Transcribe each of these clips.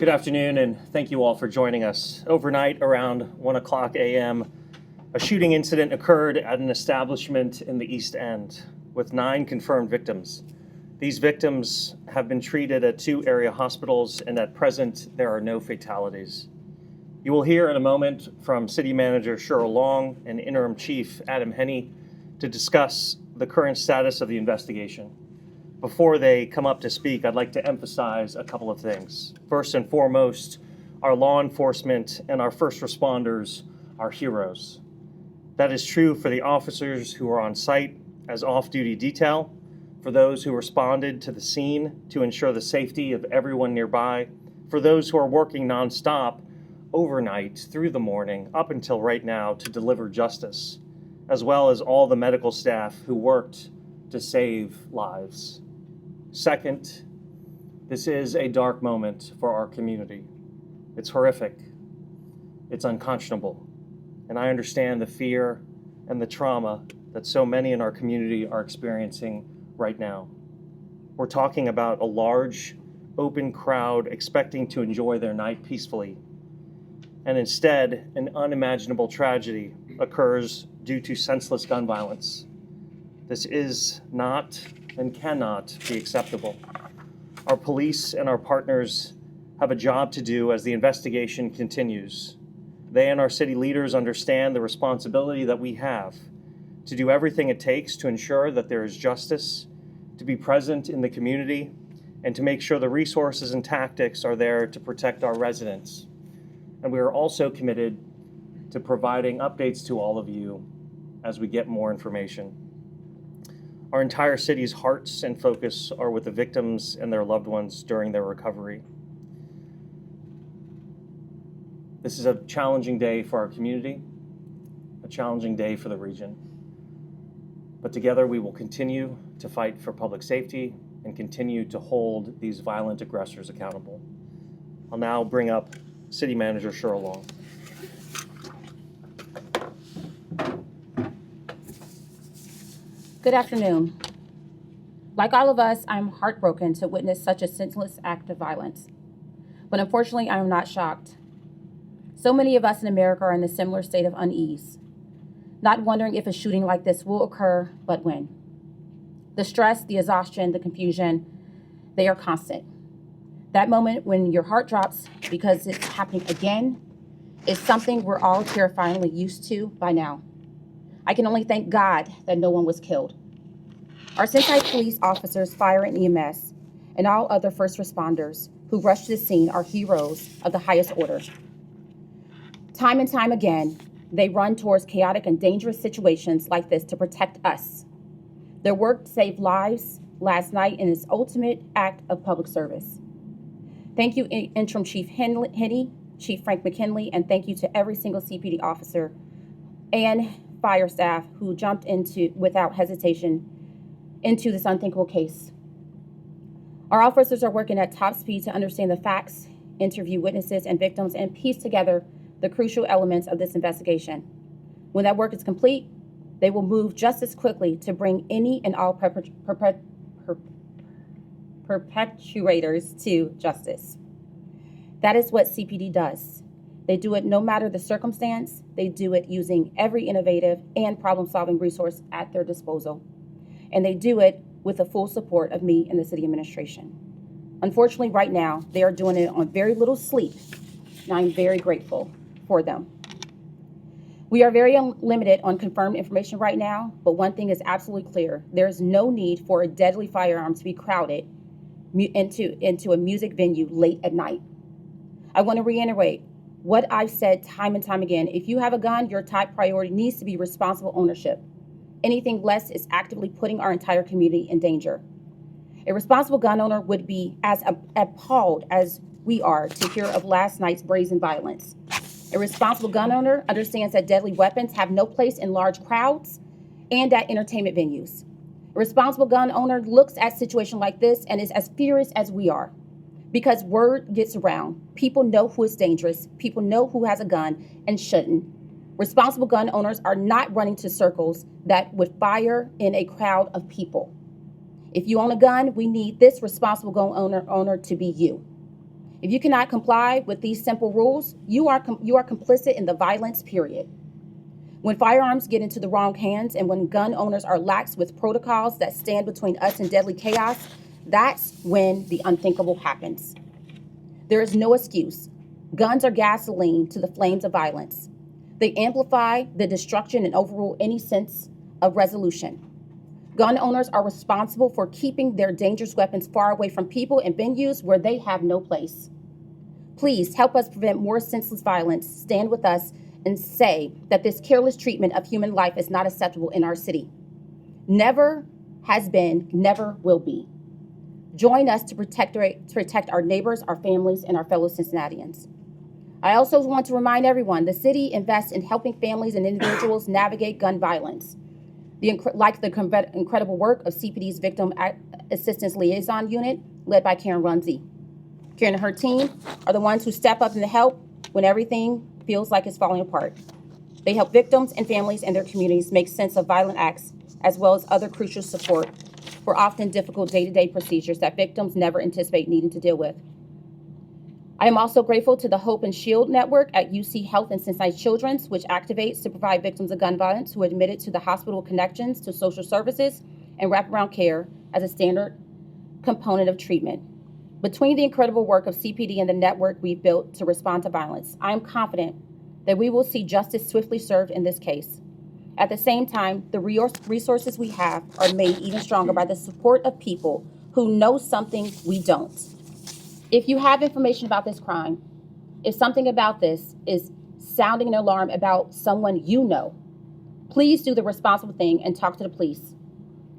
Good afternoon, and thank you all for joining us. Overnight, around 1 o'clock a.m., a shooting incident occurred at an establishment in the East End, with 9 confirmed victims. These victims have been treated at 2 area hospitals, and at present, there are no fatalities. You will hear in a moment from City Manager Cheryl Long and Interim Chief Adam Henney to discuss the current status of the investigation. Before they come up to speak, I'd like to emphasize a couple of things. First and foremost, our law enforcement and our first responders are heroes. That is true for the officers who are on site as off-duty detail, for those who responded to the scene to ensure the safety of everyone nearby, for those who are working nonstop overnight through the morning up until right now to deliver justice, as well as all the medical staff who worked to save lives. Second, this is a dark moment for our community. It's horrific. It's unconscionable. And I understand the fear and the trauma that so many in our community are experiencing right now. We're talking about a large, open crowd expecting to enjoy their night peacefully. And instead, an unimaginable tragedy occurs due to senseless gun violence. This is not and cannot be acceptable. Our police and our partners have a job to do as the investigation continues. They and our city leaders understand the responsibility that we have to do everything it takes to ensure that there is justice, to be present in the community, and to make sure the resources and tactics are there to protect our residents. And we are also committed to providing updates to all of you as we get more information. Our entire city's hearts and focus are with the victims and their loved ones during their recovery. This is a challenging day for our community, a challenging day for the region. But together we will continue to fight for public safety and continue to hold these violent aggressors accountable. I'll now bring up City Manager Cheryl Long. Good afternoon. Like all of us, I'm heartbroken to witness such a senseless act of violence. But unfortunately, I am not shocked. So many of us in America are in a similar state of unease, not wondering if a shooting like this will occur, but when. The stress, the exhaustion, the confusion, they are constant. That moment when your heart drops because it's happening again is something we're all terrifyingly used to by now. I can only thank God that no one was killed. Our Cincinnati police officers, fire and EMS, and all other first responders who rushed to the scene are heroes of the highest order. Time and time again, they run towards chaotic and dangerous situations like this to protect us. Their work saved lives last night in its ultimate act of public service. Thank you, Interim Chief Henney, Chief Frank McKinley, and thank you to every single CPD officer and fire staff who jumped into, without hesitation, into this unthinkable case. Our officers are working at top speed to understand the facts, interview witnesses and victims, and piece together the crucial elements of this investigation. When that work is complete, they will move just as quickly to bring any and all perpetrators to justice. That is what CPD does. They do it no matter the circumstance. They do it using every innovative and problem-solving resource at their disposal. And they do it with the full support of me and the city administration. Unfortunately, right now, they are doing it on very little sleep, and I'm very grateful for them. We are very limited on confirmed information right now, but one thing is absolutely clear. There is no need for a deadly firearm to be crowded into a music venue late at night. I want to reiterate what I've said time and time again. If you have a gun, your top priority needs to be responsible ownership. Anything less is actively putting our entire community in danger. A responsible gun owner would be as appalled as we are to hear of last night's brazen violence. A responsible gun owner understands that deadly weapons have no place in large crowds and at entertainment venues. A responsible gun owner looks at a situation like this and is as furious as we are, because word gets around. People know who is dangerous. People know who has a gun and shouldn't. Responsible gun owners are not running to circles that would fire in a crowd of people. If you own a gun, we need this responsible gun owner to be you. If you cannot comply with these simple rules, you are complicit in the violence, period. When firearms get into the wrong hands and when gun owners are lax with protocols that stand between us and deadly chaos, that's when the unthinkable happens. There is no excuse. Guns are gasoline to the flames of violence. They amplify the destruction and overrule any sense of resolution. Gun owners are responsible for keeping their dangerous weapons far away from people and venues where they have no place. Please help us prevent more senseless violence. Stand with us and say that this careless treatment of human life is not acceptable in our city. Never has been, never will be. Join us to protect our neighbors, our families, and our fellow Cincinnatians. I also want to remind everyone, the city invests in helping families and individuals navigate gun violence. Like the incredible work of CPD's Victim Assistance Liaison Unit, led by Karen Runze. Karen and her team are the ones who step up and help when everything feels like it's falling apart. They help victims and families and their communities make sense of violent acts, as well as other crucial support for often difficult day-to-day procedures that victims never anticipate needing to deal with. I am also grateful to the Hope and Shield Network at UC Health and Cincinnati Children's, which activates to provide victims of gun violence who are admitted to the hospital connections to social services and wraparound care as a standard component of treatment. Between the incredible work of CPD and the network we've built to respond to violence, I am confident that we will see justice swiftly served in this case. At the same time, the resources we have are made even stronger by the support of people who know something we don't. If you have information about this crime, if something about this is sounding an alarm about someone you know, please do the responsible thing and talk to the police.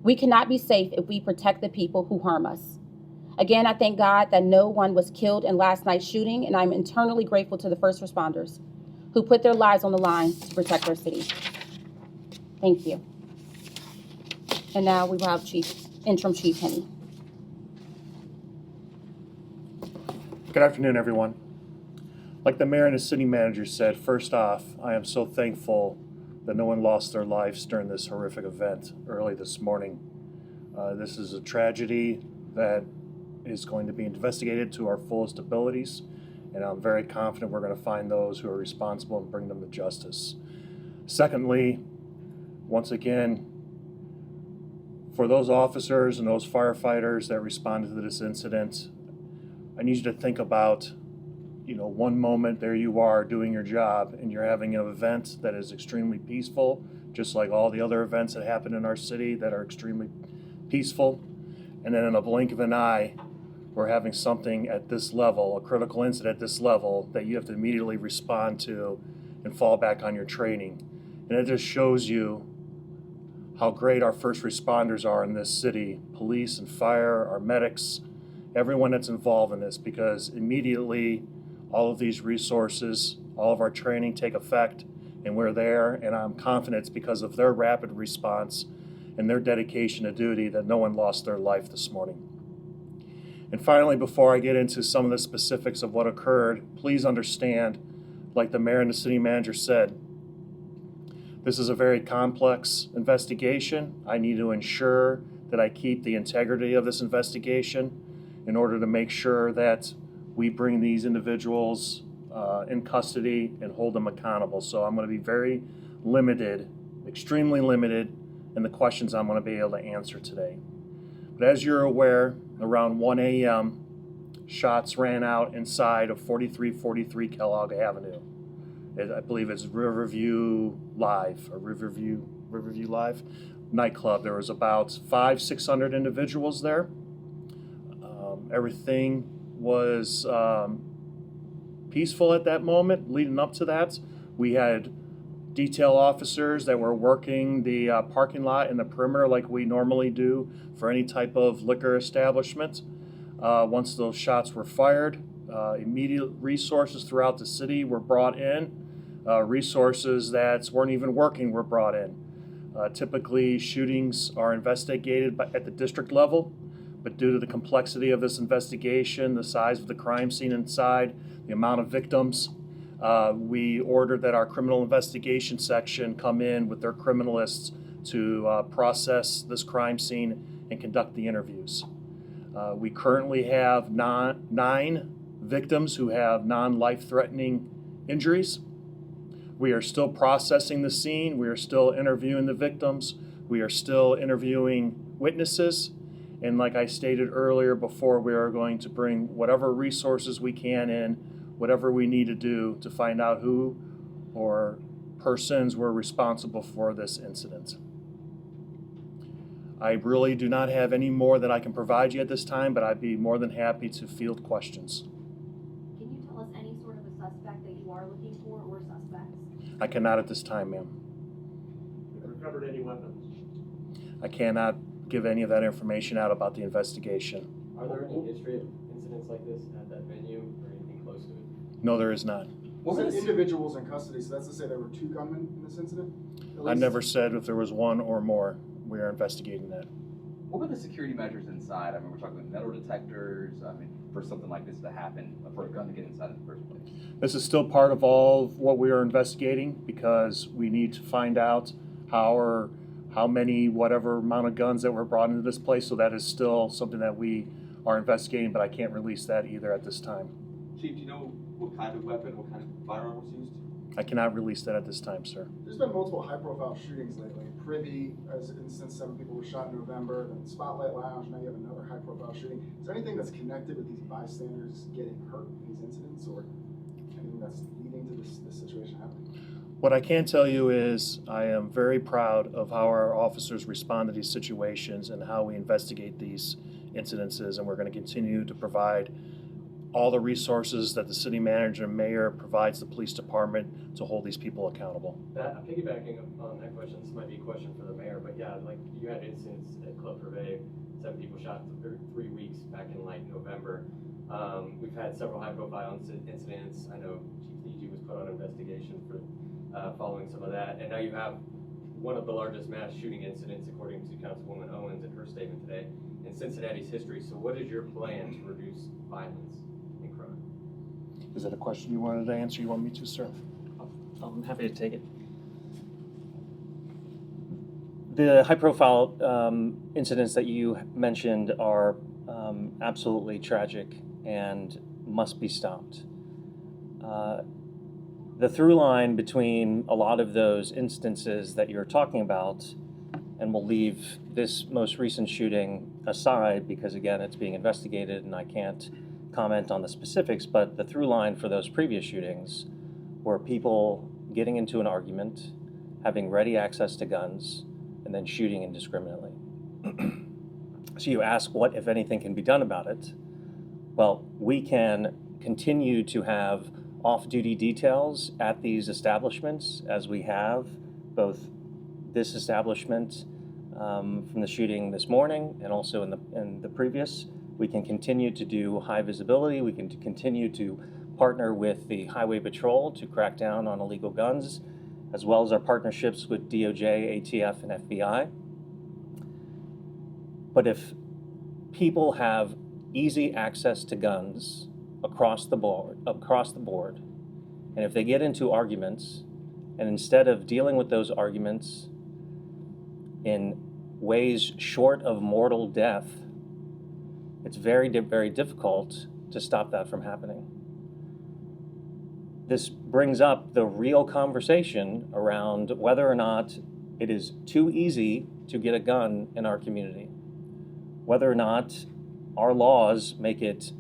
We cannot be safe if we protect the people who harm us. Again, I thank God that no one was killed in last night's shooting, and I'm eternally grateful to the first responders who put their lives on the line to protect our city. Thank you. And now we will have Interim Chief Henney. Good afternoon, everyone. Like the mayor and the city manager said, first off, I am so thankful that no one lost their lives during this horrific event early this morning. This is a tragedy that is going to be investigated to our fullest abilities, and I'm very confident we're going to find those who are responsible and bring them to justice. Secondly, once again, for those officers and those firefighters that responded to this incident, I need you to think about, one moment there you are doing your job and you're having an event that is extremely peaceful, just like all the other events that happen in our city that are extremely peaceful. And then in a blink of an eye, we're having something at this level, a critical incident at this level that you have to immediately respond to and fall back on your training. And it just shows you how great our first responders are in this city, police and fire, our medics, everyone that's involved in this, because immediately all of these resources, all of our training take effect, and we're there, and I'm confident it's because of their rapid response and their dedication to duty that no one lost their life this morning. And finally, before I get into some of the specifics of what occurred, please understand, like the mayor and the city manager said, this is a very complex investigation. I need to ensure that I keep the integrity of this investigation in order to make sure that we bring these individuals in custody and hold them accountable. So I'm going to be very limited, extremely limited, in the questions I'm going to be able to answer today. But as you're aware, around 1 a.m., shots ran out inside of 4343 Kellogg Avenue. I believe it's Riverview Live nightclub. There was about 500-600 individuals there. Everything was peaceful at that moment. Leading up to that, we had detail officers that were working the parking lot and the perimeter like we normally do for any type of liquor establishment. Once those shots were fired, immediate resources throughout the city were brought in. Resources that weren't even working were brought in. Typically, shootings are investigated at the district level, but due to the complexity of this investigation, the size of the crime scene inside, the amount of victims, we ordered that our criminal investigation section come in with their criminalists to process this crime scene and conduct the interviews. We currently have nine victims who have non-life-threatening injuries. We are still processing the scene. We are still interviewing the victims. We are still interviewing witnesses. And like I stated earlier before, we are going to bring whatever resources we can in, whatever we need to do to find out who or persons were responsible for this incident. I really do not have any more that I can provide you at this time, but I'd be more than happy to field questions. Can you tell us any sort of a suspect that you are looking for or suspects? I cannot at this time, ma'am. Have you recovered any weapons? I cannot give any of that information out about the investigation. Are there any history of incidents like this at that venue or anything close to it? No, there is not. What were the individuals in custody? So that's to say there were 2 gunmen in this incident? I never said if there was one or more. We are investigating that. What were the security measures inside? I mean, we're talking about metal detectors. I mean, for something like this to happen, for a gun to get inside in the first place. This is still part of all of what we are investigating because we need to find out how many, whatever amount of guns that were brought into this place. So that is still something that we are investigating, but I can't release that either at this time. Chief, do you know what kind of weapon, what kind of firearm was used? I cannot release that at this time, sir. There's been multiple high-profile shootings lately. Privy, as an instance, 7 people were shot in November. Then Spotlight Lounge, now you have another high-profile shooting. Is there anything that's connected with these bystanders getting hurt in these incidents, or anything that's leading to this situation happening? What I can tell you is I am very proud of how our officers respond to these situations and how we investigate these incidences, and we're going to continue to provide all the resources that the city manager and mayor provides the police department to hold these people accountable. Piggybacking on that question, this might be a question for the mayor, but yeah, like you had incidents at Club Privé, 7 people shot in 3 weeks back in like November. We've had several high-profile incidents. I know Chief DG was put on investigation for following some of that, and now you have one of the largest mass shooting incidents, according to Councilwoman Owens in her statement today, in Cincinnati's history. So, what is your plan to reduce violence and crime? Is that a question you wanted to answer? You want me to, sir? I'm happy to take it. The high-profile incidents that you mentioned are absolutely tragic and must be stopped. The through line between a lot of those instances that you're talking about, and we'll leave this most recent shooting aside because, again, it's being investigated and I can't comment on the specifics, but the through line for those previous shootings were people getting into an argument, having ready access to guns, and then shooting indiscriminately. So you ask what, if anything, can be done about it. Well, we can continue to have off-duty details at these establishments, as we have both this establishment from the shooting this morning and also in the previous. We can continue to do high visibility. We can continue to partner with the Highway Patrol to crack down on illegal guns, as well as our partnerships with DOJ, ATF, and FBI. But if people have easy access to guns across the board, and if they get into arguments, and instead of dealing with those arguments in ways short of mortal death, it's very, very difficult to stop that from happening. This brings up the real conversation around whether or not it is too easy to get a gun in our community, whether or not our laws make it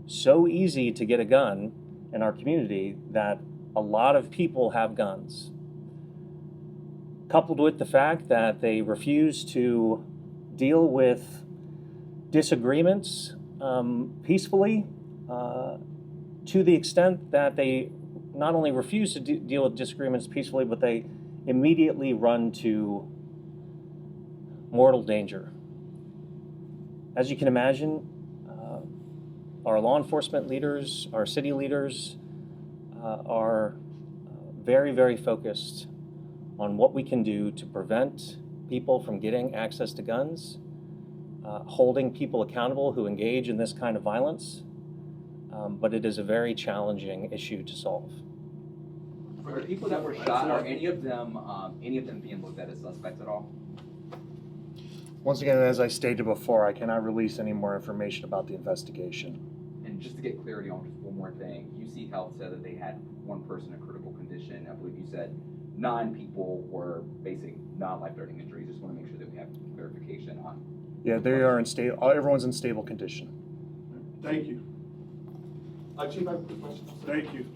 so easy to get a gun in our community that a lot of people have guns, coupled with the fact that they refuse to deal with disagreements peacefully, to the extent that they not only refuse to deal with disagreements peacefully, but they immediately run to mortal danger. As you can imagine, our law enforcement leaders, our city leaders are very, very focused on what we can do to prevent people from getting access to guns, holding people accountable who engage in this kind of violence, but it is a very challenging issue to solve. For the people that were shot, are any of them being looked at as suspects at all? Once again, as I stated before, I cannot release any more information about the investigation. And just to get clarity on just one more thing, UC Health said that they had one person in critical condition. I believe you said 9 people were facing non-life-threatening injuries. Just want to make sure that we have clarification on. Yeah, they are in stable. Everyone's in stable condition. Thank you. Chief, I have a quick question. Thank you.